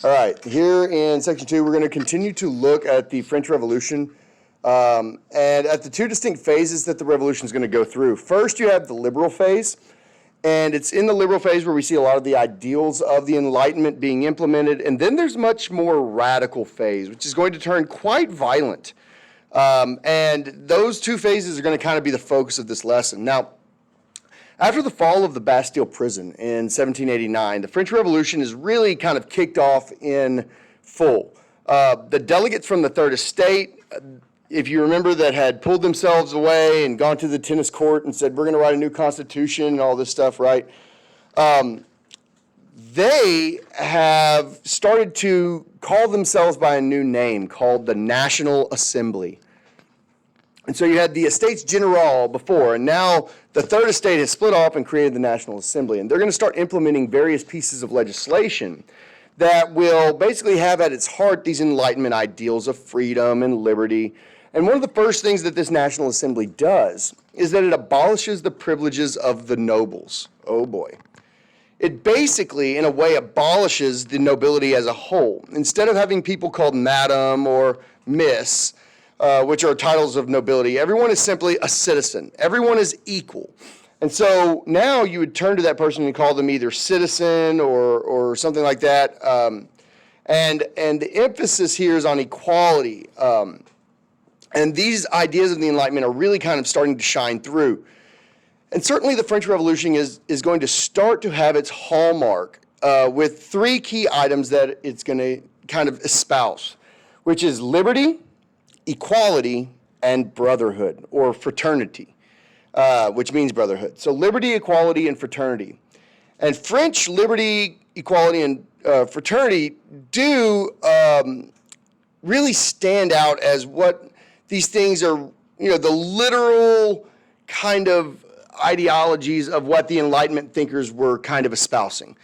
All right, here in section 2, we're going to continue to look at the French Revolution and at the two distinct phases that the revolution is going to go through. First, you have the liberal phase, and it's in the liberal phase where we see a lot of the ideals of the Enlightenment being implemented, and then there's much more radical phase, which is going to turn quite violent. And those two phases are going to kind of be the focus of this lesson. Now, after the fall of the Bastille prison in 1789, the French Revolution is really kind of kicked off in full. The delegates from the Third Estate, if you remember, that had pulled themselves away and gone to the tennis court and said, we're going to write a new constitution and all this stuff, right? They have started to call themselves by a new name called the National Assembly. And so you had the Estates General before, and now the Third Estate has split off and created the National Assembly. And they're going to start implementing various pieces of legislation that will basically have at its heart these Enlightenment ideals of freedom and liberty. And one of the first things that this National Assembly does is that it abolishes the privileges of the nobles. Oh boy. It basically, in a way, abolishes the nobility as a whole. Instead of having people called Madam or Miss, which are titles of nobility, everyone is simply a citizen. Everyone is equal. And so now you would turn to that person and call them either citizen or something like that. And the emphasis here is on equality. And these ideas of the Enlightenment are really kind of starting to shine through. And certainly the French Revolution is going to start to have its hallmark with three key items that it's going to kind of espouse, which is liberty, equality, and brotherhood, or fraternity, which means brotherhood. So liberty, equality, and fraternity. And French liberty, equality, and fraternity do really stand out as what these things are, the literal kind of ideologies of what the Enlightenment thinkers were kind of espousing.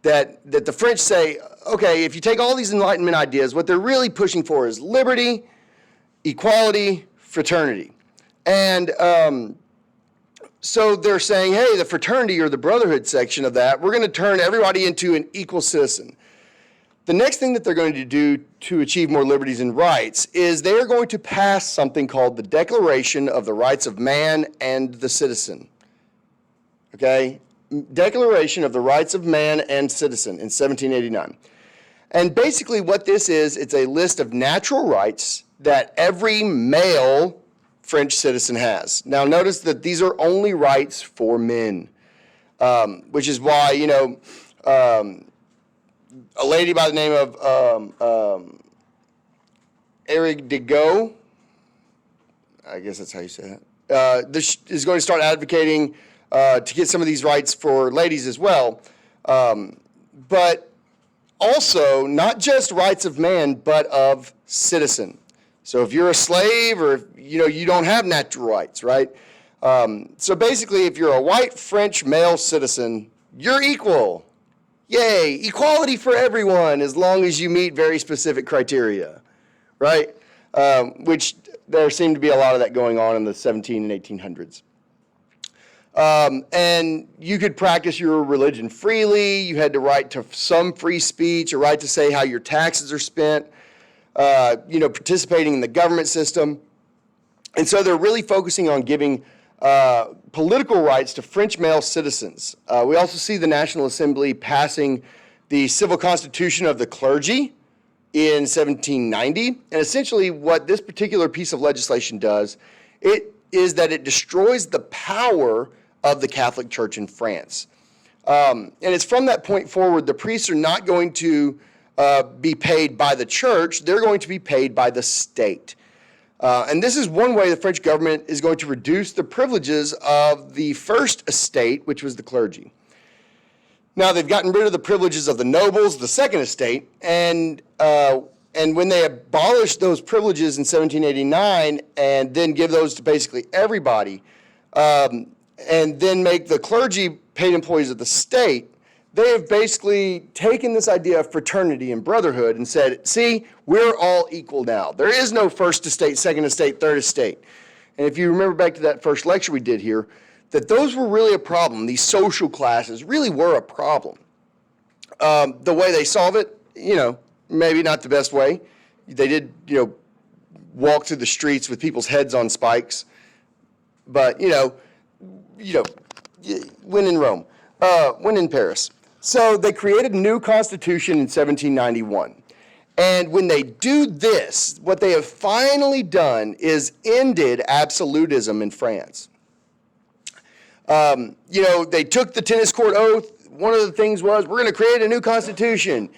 That the French say, okay, if you take all these Enlightenment ideas, what they're really pushing for is liberty, equality, fraternity. And so they're saying, hey, the fraternity or the brotherhood section of that, we're going to turn everybody into an equal citizen. The next thing that they're going to do to achieve more liberties and rights is they're going to pass something called the Declaration of the Rights of Man and the Citizen. Okay? Declaration of the Rights of Man and Citizen in 1789. And basically what this is, it's a list of natural rights that every male French citizen has. Now notice that these are only rights for men, which is why, a lady by the name of Eric de Go, I guess that's how you say that, this is going to start advocating to get some of these rights for ladies as well. But also, not just rights of man, but of citizen. So if you're a slave or, you don't have natural rights, right? So basically, if you're a white French male citizen, you're equal. Yay, equality for everyone as long as you meet very specific criteria, right? Which there seemed to be a lot of that going on in the 17 and 1800s. And you could practice your religion freely. You had the right to some free speech, a right to say how your taxes are spent, participating in the government system. And so they're really focusing on giving political rights to French male citizens. We also see the National Assembly passing the Civil Constitution of the Clergy in 1790. And essentially what this particular piece of legislation does, is that it destroys the power of the Catholic Church in France. And it's from that point forward, the priests are not going to be paid by the church, they're going to be paid by the state. And this is one way the French government is going to reduce the privileges of the first estate, which was the clergy. Now, they've gotten rid of the privileges of the nobles, the second estate, and when they abolished those privileges in 1789 and then give those to basically everybody, and then make the clergy paid employees of the state, they have basically taken this idea of fraternity and brotherhood and said, see, we're all equal now. There is no first estate, second estate, third estate. And if you remember back to that first lecture we did here, that those were really a problem. These social classes really were a problem. The way they solve it, maybe not the best way. They did, walk through the streets with people's heads on spikes. But, when in Rome, when in Paris. So they created a new constitution in 1791. And when they do this, what they have finally done is ended absolutism in France. They took the tennis court oath. One of the things was, we're going to create a new constitution.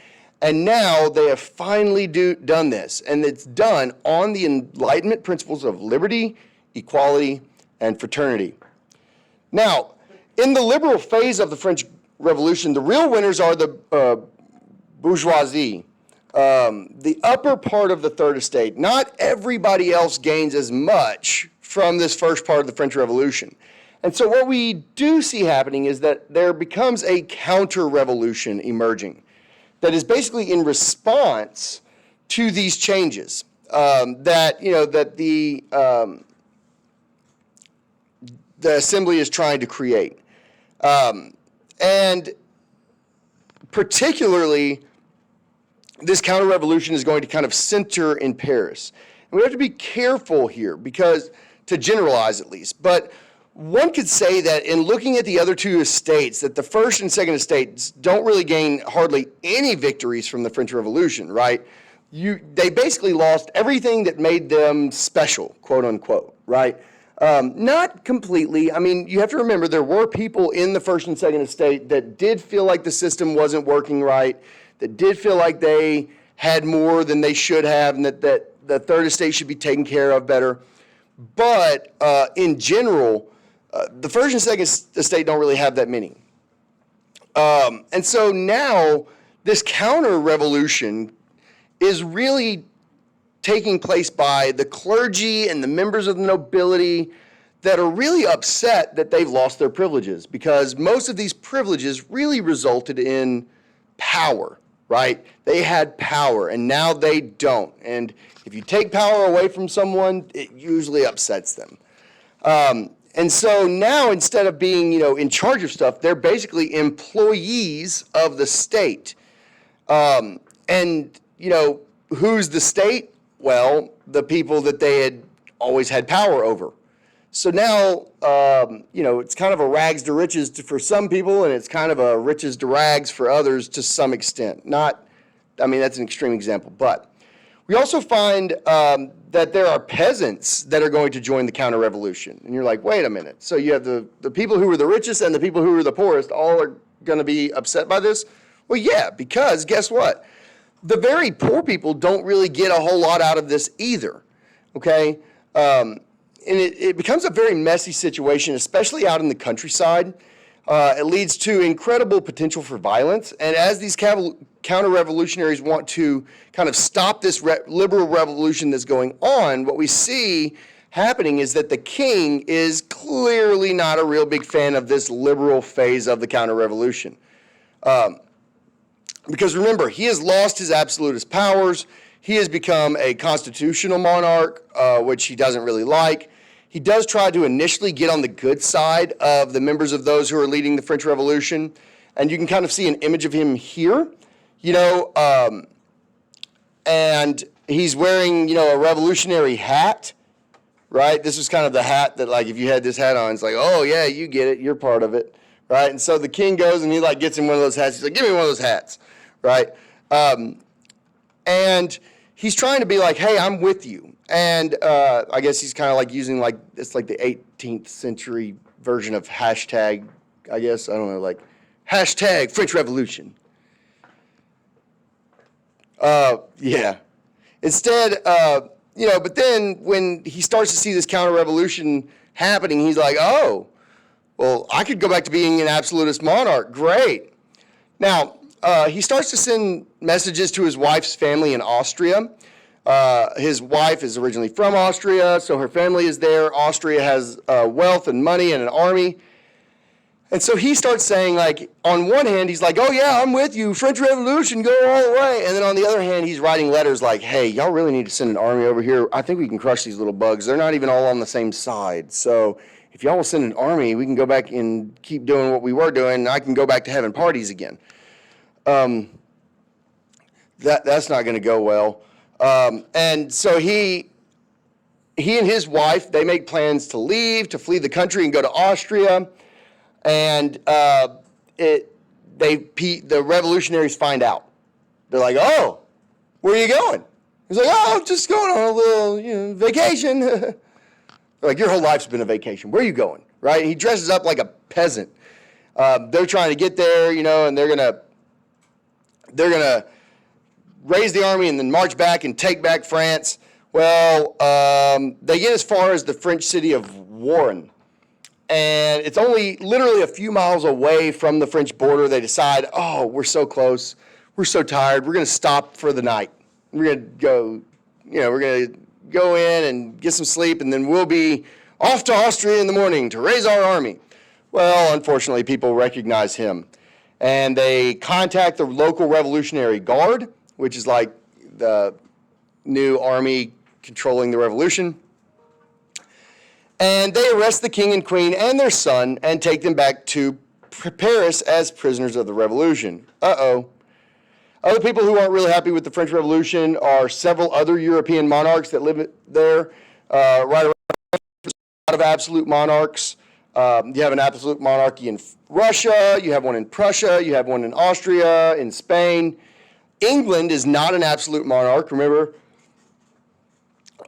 And now they have finally done this. And it's done on the Enlightenment principles of liberty, equality, and fraternity. Now, in the liberal phase of the French Revolution, the real winners are the bourgeoisie, the upper part of the Third Estate. Not everybody else gains as much from this first part of the French Revolution. And so what we do see happening is that there becomes a counter-revolution emerging that is basically in response to these changes that the assembly is trying to create. And particularly, this counter-revolution is going to kind of center in Paris. And we have to be careful here, because, to generalize at least, but one could say that in looking at the other two estates, that the first and second estates don't really gain hardly any victories from the French Revolution, right? They basically lost everything that made them special, quote unquote, right? Not completely. I mean, you have to remember there were people in the first and second estate that did feel like the system wasn't working right, that did feel like they had more than they should have, and that the third estate should be taken care of better. But in general, the first and second estate don't really have that many. And so now this counter-revolution is really taking place by the clergy and the members of the nobility that are really upset that they've lost their privileges, because most of these privileges really resulted in power, right? They had power, and now they don't. And if you take power away from someone, it usually upsets them. And so now, instead of being, in charge of stuff, they're basically employees of the state. Who's the state? Well, the people that they had always had power over. So now, it's kind of a rags to riches for some people, and it's kind of a riches to rags for others to some extent. That's an extreme example, but we also find that there are peasants that are going to join the counter-revolution. And you're like, wait a minute. So you have the people who are the richest and the people who are the poorest all are going to be upset by this? Well, yeah, because guess what? The very poor people don't really get a whole lot out of this either, okay? And it becomes a very messy situation, especially out in the countryside. It leads to incredible potential for violence. And as these counter-revolutionaries want to kind of stop this liberal revolution that's going on, what we see happening is that the king is clearly not a real big fan of this liberal phase of the counter-revolution. Because remember, he has lost his absolutist powers. He has become a constitutional monarch, which he doesn't really like. He does try to initially get on the good side of the members of those who are leading the French Revolution. And you can kind of see an image of him here, and he's wearing, a revolutionary hat, right? This was kind of the hat that, like, if you had this hat on, it's like, oh, yeah, you get it. You're part of it, right? And so the king goes and he, gets him one of those hats. He's like, give me one of those hats, right? And he's trying to be like, hey, I'm with you. And I guess he's kind of using it's the 18th century version of hashtag, I guess, I don't know, hashtag French Revolution. Yeah. Instead, but then when he starts to see this counter-revolution happening, he's like, oh, well, I could go back to being an absolutist monarch. Great. Now, he starts to send messages to his wife's family in Austria. His wife is originally from Austria, so her family is there. Austria has wealth and money and an army. And so he starts saying, on one hand, he's like, oh, yeah, I'm with you. French Revolution, go all the way. And then on the other hand, he's writing letters like, hey, y'all really need to send an army over here. I think we can crush these little bugs. They're not even all on the same side. So if y'all will send an army, we can go back and keep doing what we were doing, and I can go back to having parties again. that's not going to go well. And so he and his wife, they make plans to leave, to flee the country and go to Austria. And the revolutionaries find out. They're like, oh, where are you going? He's like, oh, I'm just going on a little vacation. They're like, your whole life's been a vacation. Where are you going? Right? He dresses up like a peasant. They're trying to get there, and they're gonna raise the army and then march back and take back France. Well, they get as far as the French city of Warren. And it's only literally a few miles away from the French border. They decide, oh, we're so close. We're so tired. We're going to stop for the night. We're going to go, we're going to go in and get some sleep, and then we'll be off to Austria in the morning to raise our army. Well, unfortunately, people recognize him. And they contact the local Revolutionary Guard, which is like the new army controlling the revolution. And they arrest the king and queen and their son and take them back to Paris as prisoners of the revolution. Uh-oh. Other people who aren't really happy with the French Revolution are several other European monarchs that live there. Right around a lot of absolute monarchs. You have an absolute monarchy in Russia. You have one in Prussia. You have one in Austria, in Spain. England is not an absolute monarch. Remember,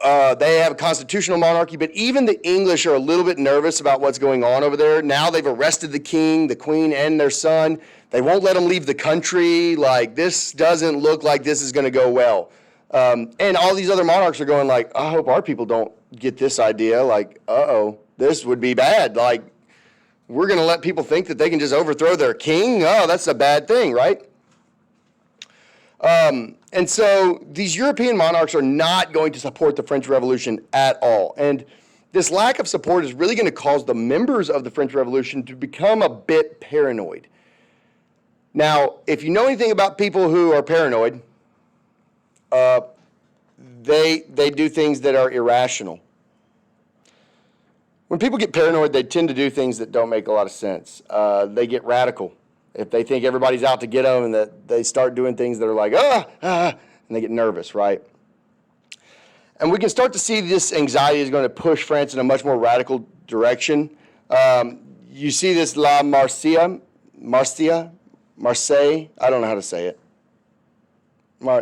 they have a constitutional monarchy, but even the English are a little bit nervous about what's going on over there. Now they've arrested the king, the queen, and their son. They won't let them leave the country. Like, this doesn't look like this is going to go well. And all these other monarchs are going like, I hope our people don't get this idea. Like, uh-oh, this would be bad. Like, we're going to let people think that they can just overthrow their king? Oh, that's a bad thing, right? And so these European monarchs are not going to support the French Revolution at all. And this lack of support is really going to cause the members of the French Revolution to become a bit paranoid. Now, if you know anything about people who are paranoid, they do things that are irrational. When people get paranoid, they tend to do things that don't make a lot of sense. They get radical. If they think everybody's out to get them, and that they start doing things that are like, and they get nervous, right? And we can start to see this anxiety is going to push France in a much more radical direction. You see this Marseille, I don't know how to say it.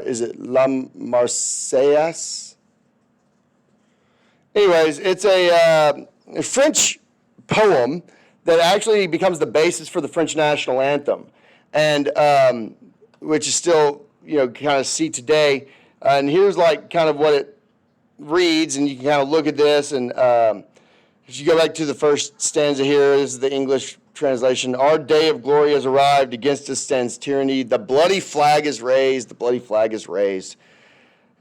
Is it La Marseillaise? Anyways, it's a French poem that actually becomes the basis for the French national anthem, and which is still, kind of see today. And here's like kind of what it reads, and you can kind of look at this, and if you go back to the first stanza here, this is the English translation. Our day of glory has arrived, against us stands tyranny. The bloody flag is raised, the bloody flag is raised.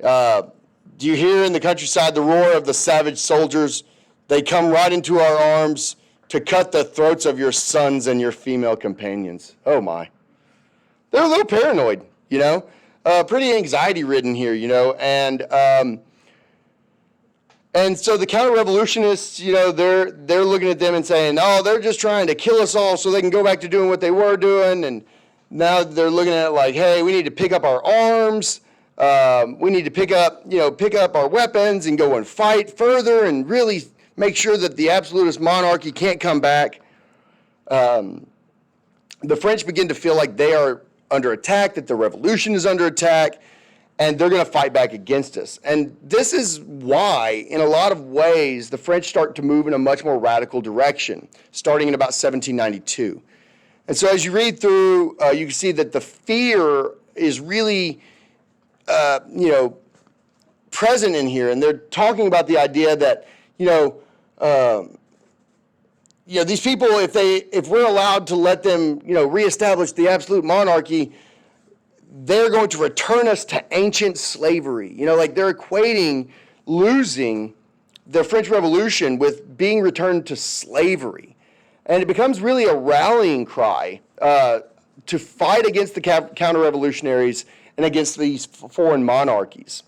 Do you hear in the countryside the roar of the savage soldiers? They come right into our arms to cut the throats of your sons and your female companions. Oh my. They're a little paranoid, pretty anxiety-ridden here, and so the counter-revolutionists, they're looking at them and saying, oh, they're just trying to kill us all so they can go back to doing what they were doing, and now they're looking at it like, hey, we need to pick up our arms, we need to pick up our weapons and go and fight further and really make sure that the absolutist monarchy can't come back. The French begin to feel like they are under attack, that the revolution is under attack, and they're going to fight back against us. And this is why, in a lot of ways, the French start to move in a much more radical direction, starting in about 1792. And so as you read through, you can see that the fear is really, present in here. And they're talking about the idea that, these people, if we're allowed to let them, reestablish the absolute monarchy, they're going to return us to ancient slavery. They're equating losing the French Revolution with being returned to slavery. And it becomes really a rallying cry to fight against the counter-revolutionaries and against these foreign monarchies.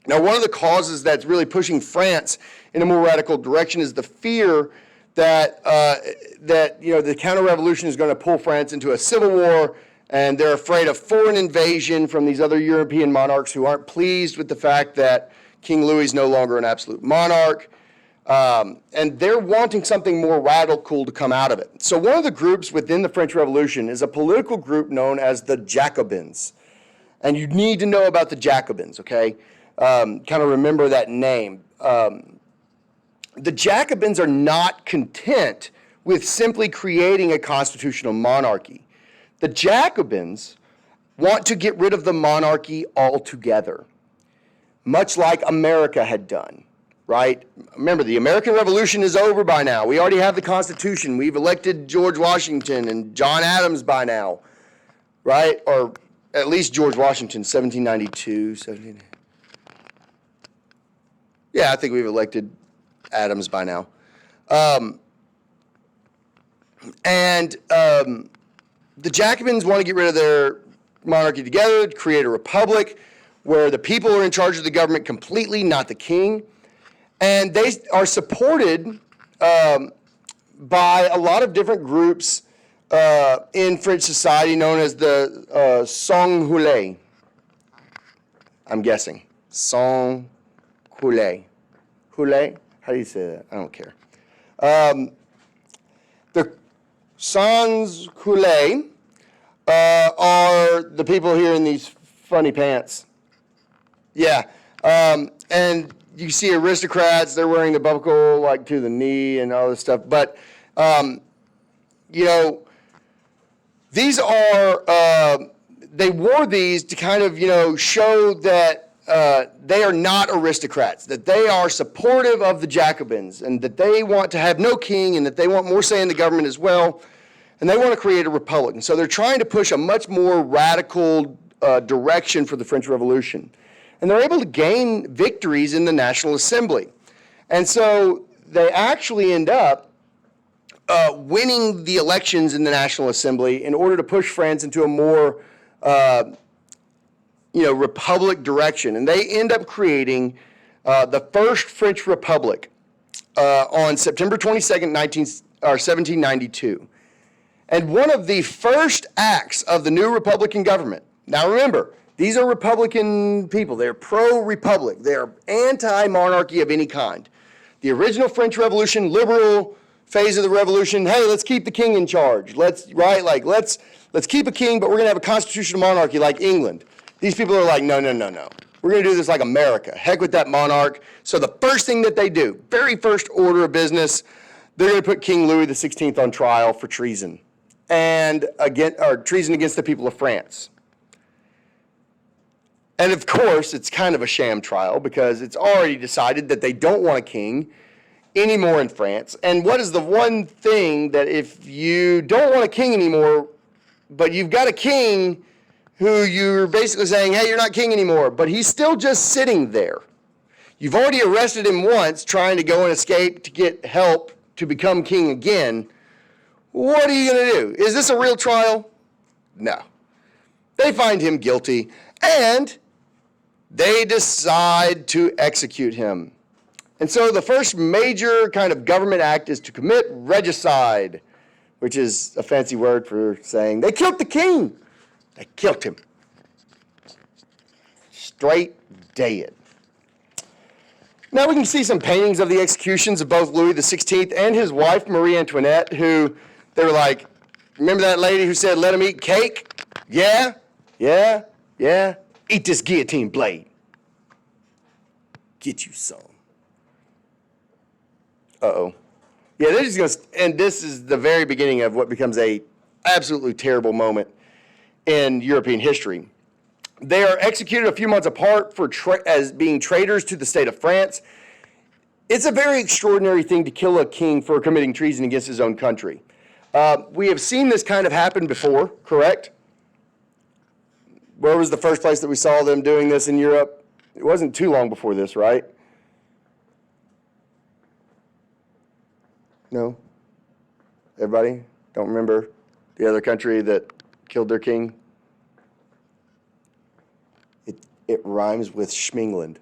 Now, one of the causes that's really pushing France in a more radical direction is the fear that the counter-revolution is going to pull France into a civil war And they're afraid of foreign invasion from these other European monarchs who aren't pleased with the fact that King Louis is no longer an absolute monarch. And they're wanting something more radical to come out of it. So one of the groups within the French Revolution is a political group known as the Jacobins. And you need to know about the Jacobins, okay? Kind of remember that name. The Jacobins are not content with simply creating a constitutional monarchy. The Jacobins want to get rid of the monarchy altogether, much like America had done, right? Remember, the American Revolution is over by now. We already have the Constitution. We've elected George Washington and John Adams by now, right? Or at least George Washington, 1792, 17... Yeah, I think we've elected Adams by now. The Jacobins want to get rid of their monarchy together, create a republic where the people are in charge of the government completely, not the king. And they are supported by a lot of different groups in French society known as the sans-culottes. I'm guessing. Sans-culottes. Culottes? How do you say that? I don't care. The sans-culottes are the people here in these funny pants. Yeah. And you see aristocrats, they're wearing the buckle like to the knee and all this stuff. But, these are, they wore these to kind of, show that they are not aristocrats, that they are supportive of the Jacobins, and that they want to have no king, and that they want more say in the government as well, and they want to create a republic. And so they're trying to push a much more radical direction for the French Revolution. And they're able to gain victories in the National Assembly. And so they actually end up winning the elections in the National Assembly in order to push France into a more republic direction. And they end up creating the first French Republic on September 22nd, 1792. And one of the first acts of the new Republican government, now remember, these are Republican people. They're pro-republic. They're anti-monarchy of any kind. The original French Revolution, liberal phase of the revolution, hey, let's keep the king in charge. Let's keep a king, but we're going to have a constitutional monarchy like England. These people are like, no. We're going to do this like America. Heck with that monarch. So the first thing that they do, very first order of business, they're going to put King Louis XVI on trial for treason and treason against the people of France. And of course, it's kind of a sham trial because it's already decided that they don't want a king anymore in France. And what is the one thing that if you don't want a king anymore, but you've got a king who you're basically saying, hey, you're not king anymore, but he's still just sitting there. You've already arrested him once trying to go and escape to get help to become king again. What are you going to do? Is this a real trial? No. They find him guilty, and they decide to execute him. And so the first major kind of government act is to commit regicide, which is a fancy word for saying they killed the king. They killed him. Straight dead. Now we can see some paintings of the executions of both Louis XVI and his wife, Marie Antoinette, who they were like, remember that lady who said, let him eat cake? Yeah. Eat this guillotine blade. Get you some. Uh-oh. Yeah, they're just going to, and this is the very beginning of what becomes a absolutely terrible moment in European history. They are executed a few months apart as being traitors to the state of France. It's a very extraordinary thing to kill a king for committing treason against his own country. We have seen this kind of happen before, correct? Where was the first place that we saw them doing this in Europe? It wasn't too long before this, right? No? Everybody don't remember the other country that killed their king? It rhymes with Schmingland.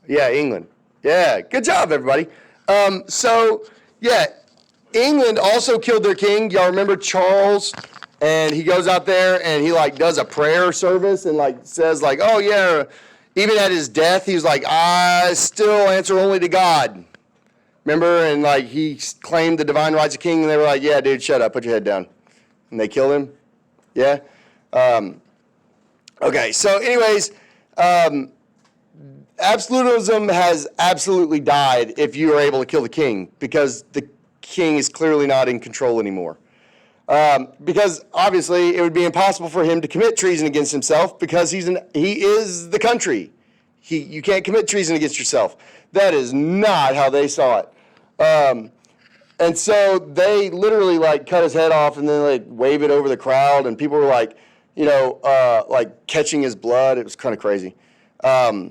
Yeah, England. Yeah, good job, everybody. England also killed their king. Y'all remember Charles? And he goes out there and he like does a prayer service and like says like, oh yeah, even at his death, he was like, I still answer only to God. Remember? And like he claimed the divine rights of king and they were like, yeah, dude, shut up, put your head down. And they killed him. Yeah? Okay, so anyways, absolutism has absolutely died if you are able to kill the king because the king is clearly not in control anymore. Because obviously it would be impossible for him to commit treason against himself because he is the country. You can't commit treason against yourself. That is not how they saw it. And so they literally like cut his head off and then like wave it over the crowd and people were like, like catching his blood. It was kind of crazy. Now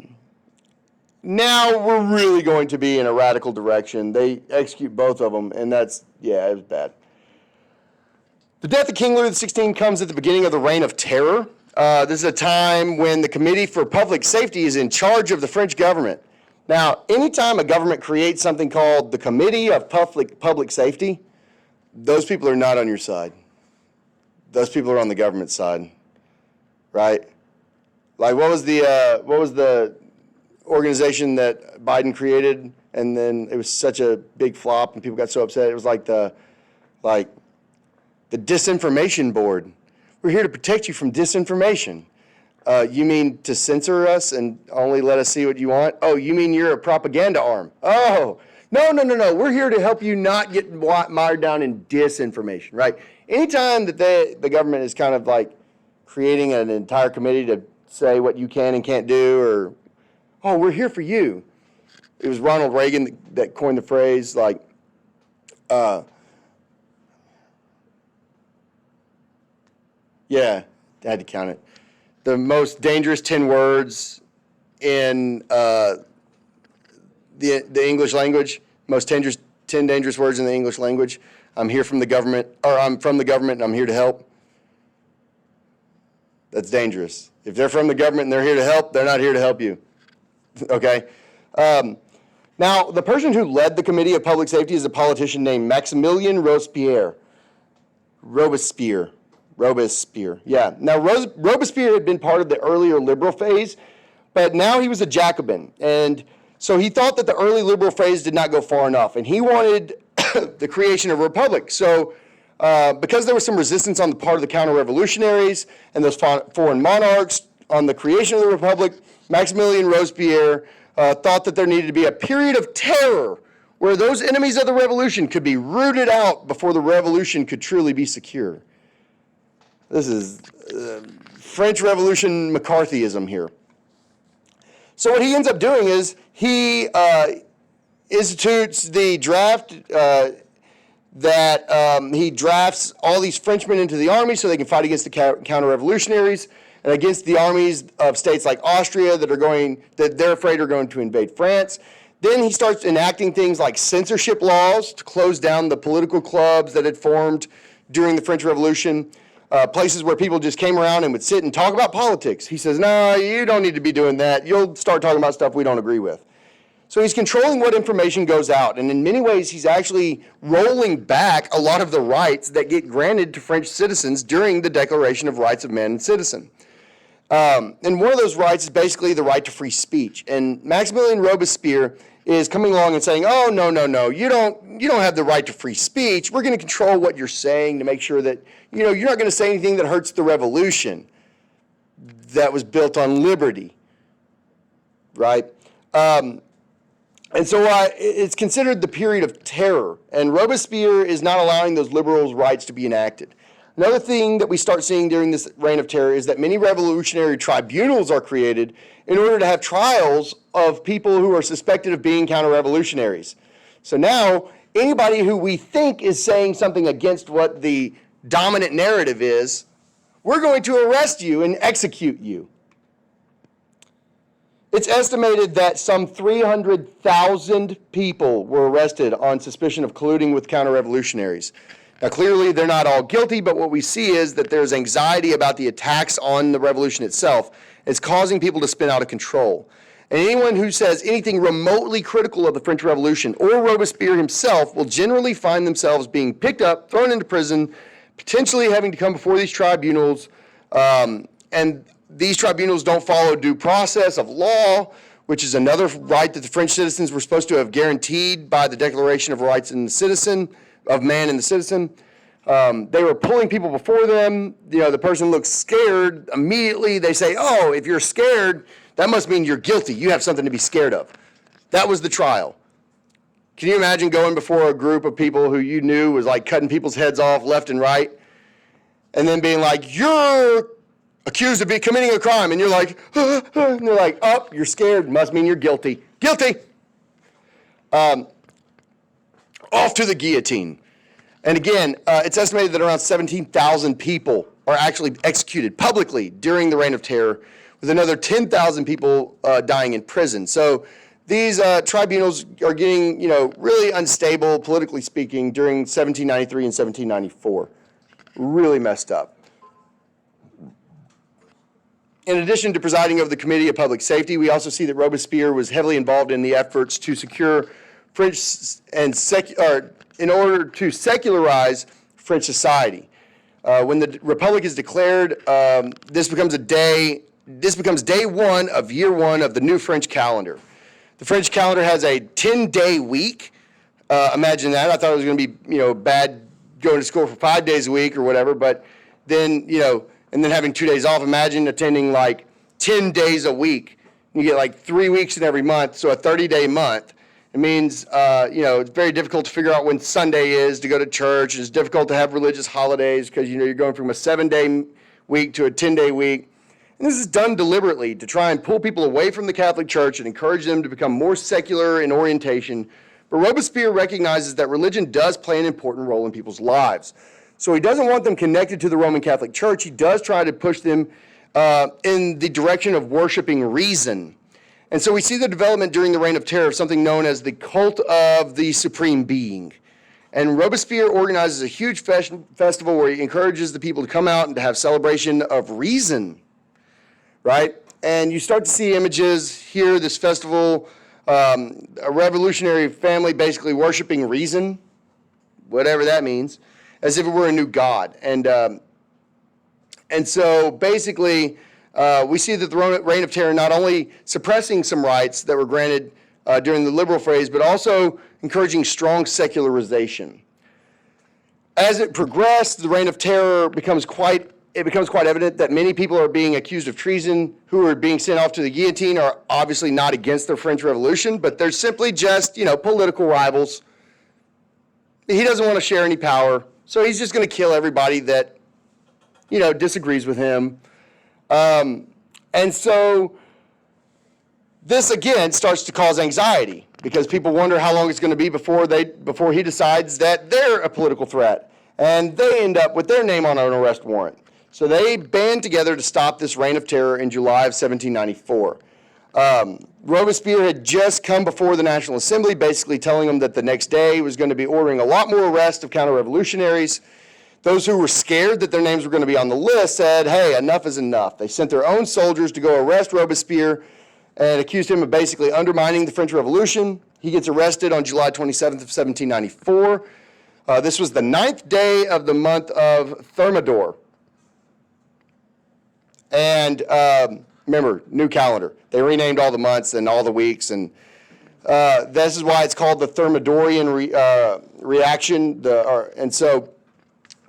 we're really going to be in a radical direction. They execute both of them and it was bad. The death of King Louis XVI comes at the beginning of the Reign of Terror. This is a time when the Committee for Public Safety is in charge of the French government. Now, anytime a government creates something called the Committee of Public Safety, those people are not on your side. Those people are on the government side, right? Like, what was the organization that Biden created, and then it was such a big flop, and people got so upset? It was like the Disinformation Board. We're here to protect you from disinformation. You mean to censor us and only let us see what you want? Oh, you mean you're a propaganda arm? Oh, no. We're here to help you not get mired down in disinformation, right? Anytime that the government is kind of like creating an entire committee to say what you can and can't do, or, oh, we're here for you. It was Ronald Reagan that coined the phrase, like, yeah, I had to count it. The most dangerous 10 words in the English language, most 10 dangerous words in the English language. I'm here from the government, or I'm from the government and I'm here to help. That's dangerous. If they're from the government and they're here to help, they're not here to help you. Okay? Now, the person who led the Committee of Public Safety is a politician named Maximilien Robespierre. Yeah. Now, Robespierre had been part of the earlier liberal phase, but now he was a Jacobin. And so he thought that the early liberal phase did not go far enough, and he wanted the creation of a republic. So because there was some resistance on the part of the counter-revolutionaries and those foreign monarchs on the creation of the republic, Maximilien Robespierre thought that there needed to be a period of terror where those enemies of the revolution could be rooted out before the revolution could truly be secure. This is French Revolution McCarthyism here. So what he ends up doing is he institutes the draft he drafts all these Frenchmen into the army so they can fight against the counter-revolutionaries and against the armies of states like Austria that they're afraid are going to invade France. Then he starts enacting things like censorship laws to close down the political clubs that had formed during the French Revolution. Places where people just came around and would sit and talk about politics. He says, no, you don't need to be doing that. You'll start talking about stuff we don't agree with. So he's controlling what information goes out. And in many ways, he's actually rolling back a lot of the rights that get granted to French citizens during the Declaration of Rights of Man and Citizen. And one of those rights is basically the right to free speech. And Maximilien Robespierre is coming along and saying, oh, no, you don't have the right to free speech. We're going to control what you're saying to make sure that, you're not going to say anything that hurts the revolution that was built on liberty, right? And so it's considered the period of terror, and Robespierre is not allowing those liberals' rights to be enacted. Another thing that we start seeing during this reign of terror is that many revolutionary tribunals are created in order to have trials of people who are suspected of being counter-revolutionaries. So now, anybody who we think is saying something against what the dominant narrative is, we're going to arrest you and execute you. It's estimated that some 300,000 people were arrested on suspicion of colluding with counter-revolutionaries. Now, clearly, they're not all guilty, but what we see is that there's anxiety about the attacks on the revolution itself. It's causing people to spin out of control. And anyone who says anything remotely critical of the French Revolution or Robespierre himself will generally find themselves being picked up, thrown into prison, potentially having to come before these tribunals. And these tribunals don't follow due process of law, which is another right that the French citizens were supposed to have guaranteed by the Declaration of Rights in the Citizen, of Man and the Citizen. They were pulling people before them. The person looks scared. Immediately they say, oh, if you're scared, that must mean you're guilty. You have something to be scared of. That was the trial. Can you imagine going before a group of people who you knew was like cutting people's heads off left and right, and then being like, you're accused of committing a crime, and you're like, and they're like, oh, you're scared, must mean you're guilty. Guilty. Off to the guillotine. And again, it's estimated that around 17,000 people are actually executed publicly during the Reign of Terror, with another 10,000 people dying in prison. So these tribunals are getting, really unstable, politically speaking, during 1793 and 1794. Really messed up. In addition to presiding over the Committee of Public Safety, we also see that Robespierre was heavily involved in the efforts to secure French and in order to secularize French society. When the Republic is declared, this becomes day one of year one of the new French calendar. The French calendar has a 10-day week. Imagine that. I thought it was going to be, bad going to school for 5 days a week or whatever, but then, and then having 2 days off. Imagine attending like 10 days a week. You get like 3 weeks in every month, so a 30-day month. It means, it's very difficult to figure out when Sunday is to go to church. It's difficult to have religious holidays because, you're going from a 7-day week to a 10-day week. And this is done deliberately to try and pull people away from the Catholic Church and encourage them to become more secular in orientation. But Robespierre recognizes that religion does play an important role in people's lives. So he doesn't want them connected to the Roman Catholic Church. He does try to push them in the direction of worshiping reason. And so we see the development during the Reign of Terror of something known as the cult of the supreme being. And Robespierre organizes a huge festival where he encourages the people to come out and to have celebration of reason, right? And you start to see images here, this festival, a revolutionary family basically worshiping reason, whatever that means, as if it were a new god. And so basically, we see that the Reign of Terror not only suppressing some rights that were granted during the liberal phase, but also encouraging strong secularization. As it progressed, the Reign of Terror becomes quite evident that many people are being accused of treason who are being sent off to the guillotine are obviously not against the French Revolution, but they're simply just, political rivals. He doesn't want to share any power, so he's just going to kill everybody that, disagrees with him. And so this, again, starts to cause anxiety because people wonder how long it's going to be before he decides that they're a political threat, and they end up with their name on an arrest warrant. So they band together to stop this Reign of Terror in July of 1794. Robespierre had just come before the National Assembly, basically telling them that the next day he was going to be ordering a lot more arrests of counter-revolutionaries. Those who were scared that their names were going to be on the list said, hey, enough is enough. They sent their own soldiers to go arrest Robespierre and accused him of basically undermining the French Revolution. He gets arrested on July 27th of 1794. This was the 9th day of the month of Thermidor. And remember, new calendar. They renamed all the months and all the weeks, and this is why it's called the Thermidorian reaction. And so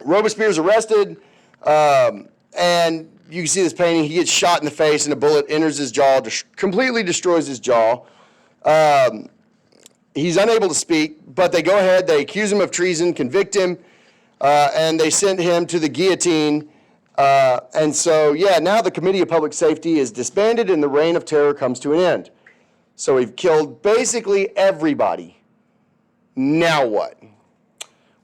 Robespierre's arrested, and you can see this painting. He gets shot in the face, and a bullet enters his jaw, completely destroys his jaw. He's unable to speak, but they go ahead, they accuse him of treason, convict him, and they send him to the guillotine. And so, now the Committee of Public Safety is disbanded, and the Reign of Terror comes to an end. So we've killed basically everybody. Now what?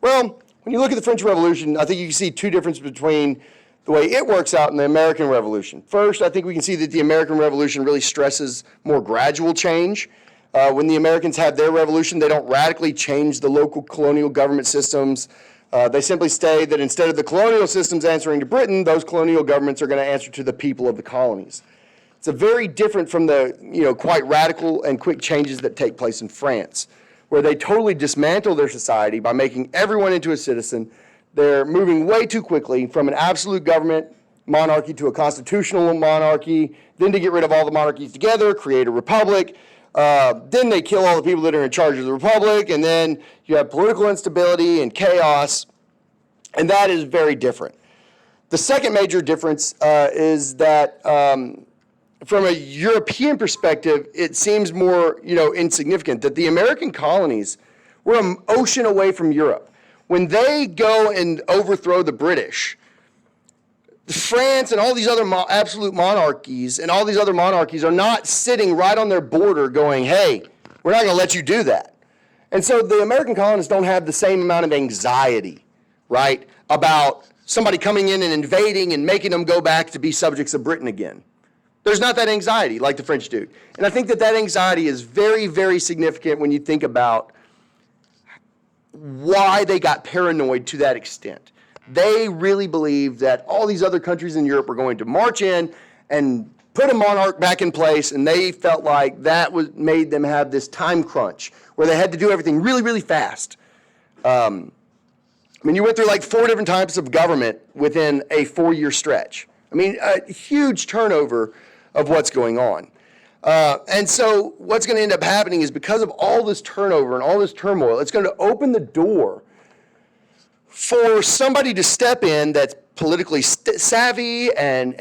Well, when you look at the French Revolution, I think you can see two differences between the way it works out and the American Revolution. First, I think we can see that the American Revolution really stresses more gradual change. When the Americans have their revolution, they don't radically change the local colonial government systems. They simply say that instead of the colonial systems answering to Britain, those colonial governments are going to answer to the people of the colonies. It's a very different from the, quite radical and quick changes that take place in France, where they totally dismantle their society by making everyone into a citizen. They're moving way too quickly from an absolute government monarchy to a constitutional monarchy, then to get rid of all the monarchies together, create a republic. Then they kill all the people that are in charge of the republic, and then you have political instability and chaos, and that is very different. The second major difference is that from a European perspective, it seems more, insignificant, that the American colonies were an ocean away from Europe. When they go and overthrow the British, France and all these other absolute monarchies and all these other monarchies are not sitting right on their border going, hey, we're not going to let you do that. And so the American colonists don't have the same amount of anxiety, right, about somebody coming in and invading and making them go back to be subjects of Britain again. There's not that anxiety like the French do. And I think that anxiety is very, very significant when you think about why they got paranoid to that extent. They really believed that all these other countries in Europe were going to march in and put a monarch back in place, and they felt like that made them have this time crunch where they had to do everything really, really fast. You went through like 4 different types of government within a 4-year stretch. A huge turnover of what's going on. And so what's going to end up happening is because of all this turnover and all this turmoil, it's going to open the door for somebody to step in that's politically savvy and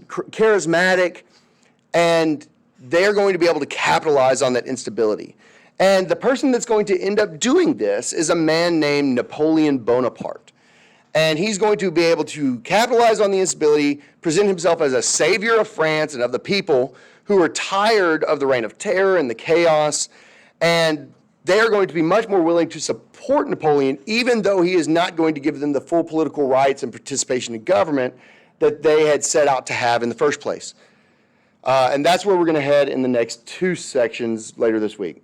charismatic, and they're going to be able to capitalize on that instability. And the person that's going to end up doing this is a man named Napoleon Bonaparte. And he's going to be able to capitalize on the instability, present himself as a savior of France and of the people who are tired of the reign of terror and the chaos, and they are going to be much more willing to support Napoleon, even though he is not going to give them the full political rights and participation in government that they had set out to have in the first place. And that's where we're going to head in the next 2 sections later this week.